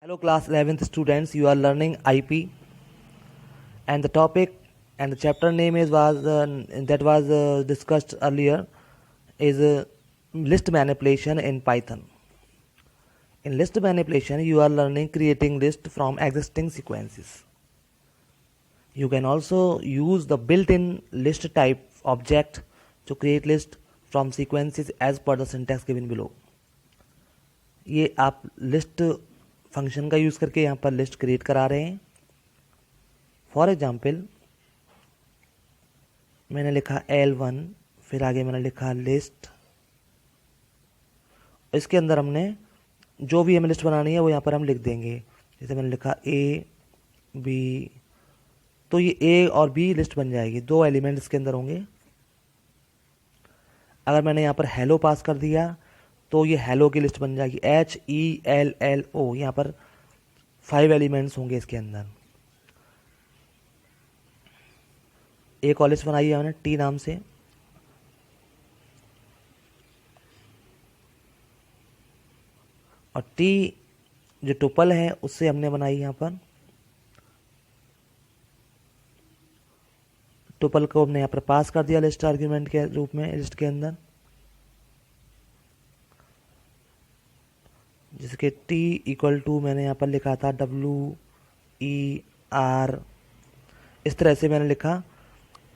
Hello class 11th students, you are learning IP and the topic and the chapter name is was discussed earlier is list manipulation in Python. In list manipulation you are learning creating list from existing sequences. You can also use the built-in list type object to create list from sequences as per the syntax given below. ये आप list function का use करके यहाँ पर list create करा रहे हैं. For example मैंने लिखा L1, फिर आगे मैंने लिखा लिस्ट. इसके अंदर हमने जो भी हमें लिस्ट बनानी है वो यहाँ पर हम लिख देंगे. जैसे मैंने लिखा A, B, तो ये A और B लिस्ट बन जाएगी. 2 एलिमेंट इसके अंदर होंगे. अगर मैंने यहाँ पर हेलो पास कर दिया तो ये हेलो की लिस्ट बन जाएगी. HELLO, यहाँ पर 5 एलिमेंट्स होंगे इसके अंदर. एक और लिस्ट बनाई है मैंने T नाम से. और T जो टुपल है उससे हमने बनाई यहाँ पर. टुपल को हमने यहाँ पर पास कर दिया लिस्ट आर्ग्यूमेंट के रूप में लिस्ट के अंदर. जिसके T इक्वल टू मैंने यहाँ पर लिखा था WER. इस तरह से मैंने लिखा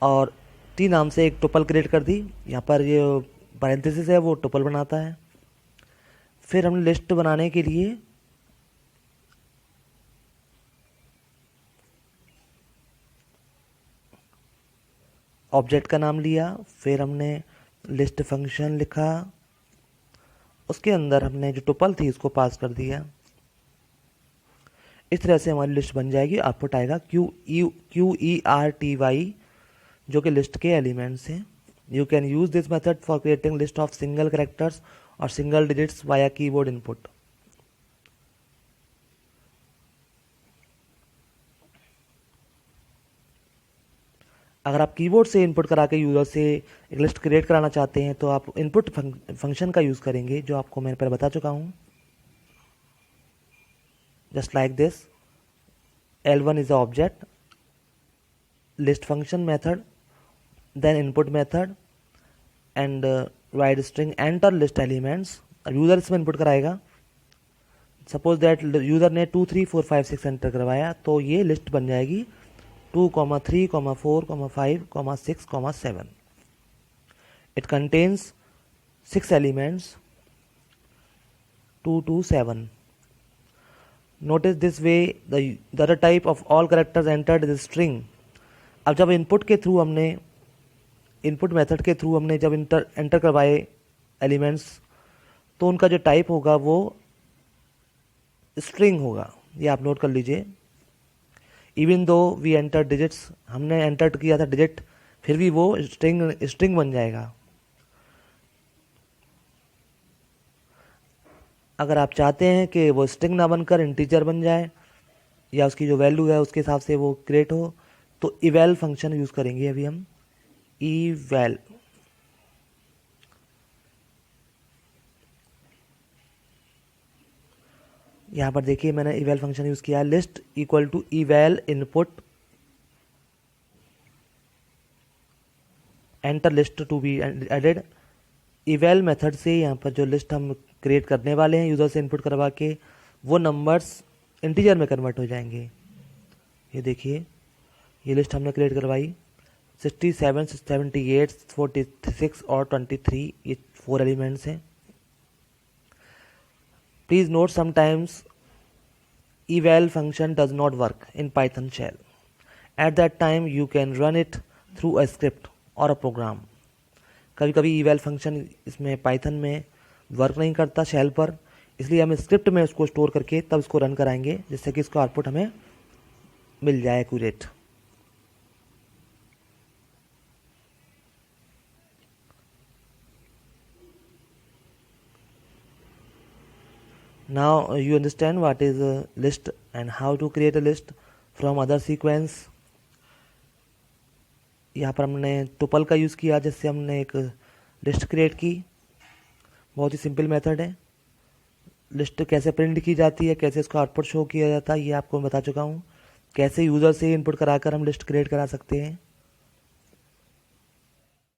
और T नाम से एक टुपल क्रिएट कर दी. यहाँ पर ये पैरेंथेसिस है वो टुपल बनाता है. फिर हमने लिस्ट बनाने के लिए ऑब्जेक्ट का नाम लिया. फिर हमने लिस्ट फंक्शन लिखा. उसके अंदर हमने जो टुपल थी उसको पास कर दिया. इस तरह से हमारी लिस्ट बन जाएगी. आउटपुट आएगा QERTY जो कि लिस्ट के एलिमेंट्स हैं. You can use this method for creating list of single characters और single digits via keyboard input. अगर आप कीबोर्ड से इनपुट करा के यूज़र से एक लिस्ट क्रिएट कराना चाहते हैं तो आप इनपुट फंक्शन का यूज़ करेंगे जो आपको मैंने पहले बता चुका हूँ. Just like this. L1 is the object, list function method, then input method and write string enter list elements. User इसमें इनपुट कराएगा. सपोज दैट यूज़र ने 2 3 4 5 6 एंटर करवाया तो ये लिस्ट बन जाएगी 2, 3, 4, 5, 6, 7. It contains 6 elements 2 to 7. Notice this way the other type of all characters entered is string. अब जब इनपुट के थ्रू हमने इनपुट मेथड के थ्रू हमने जब एंटर करवाए एलिमेंट्स तो उनका जो टाइप होगा वो स्ट्रिंग होगा. ये आप नोट कर लीजिए. Even though we enter digits, हमने एंटर किया था डिजिट, फिर भी वो स्ट्रिंग बन जाएगा. अगर आप चाहते हैं कि वो स्ट्रिंग ना बनकर इंटीजर बन जाए या उसकी जो वैल्यू है उसके हिसाब से वो क्रिएट हो तो इवैल फंक्शन यूज़ करेंगे. अभी हम इवैल. यहाँ पर देखिए मैंने इवैल फंक्शन यूज़ किया है. List equal to eval input enter list to be added. Eval method से यहाँ पर जो लिस्ट हम क्रिएट करने वाले हैं यूज़र से इनपुट करवा के वो नंबर्स इंटीजर में कन्वर्ट हो जाएंगे. ये देखिए ये लिस्ट हमने क्रिएट करवाई. 67, 78, 46 और 23 ये 4 एलिमेंट्स हैं. Please note sometimes eval function does not work in Python shell. At that time you can run it through a script or a program. कभी कभी eval function इसमें पाइथन में वर्क नहीं करता शेल पर, इसलिए हम स्क्रिप्ट में उसको स्टोर करके तब इसको रन कराएंगे जिससे कि इसका आउटपुट हमें मिल जाए accurate. Now you understand what is a list and how to create a list from other sequence. यहाँ पर हमने टुपल का यूज़ किया जिससे हमने एक लिस्ट क्रिएट की. बहुत ही सिंपल मेथड है. लिस्ट कैसे प्रिंट की जाती है, कैसे इसका आउटपुट शो किया जाता है, ये आपको बता चुका हूँ। कैसे यूज़र से इनपुट कराकर हम लिस्ट क्रिएट करा सकते हैं।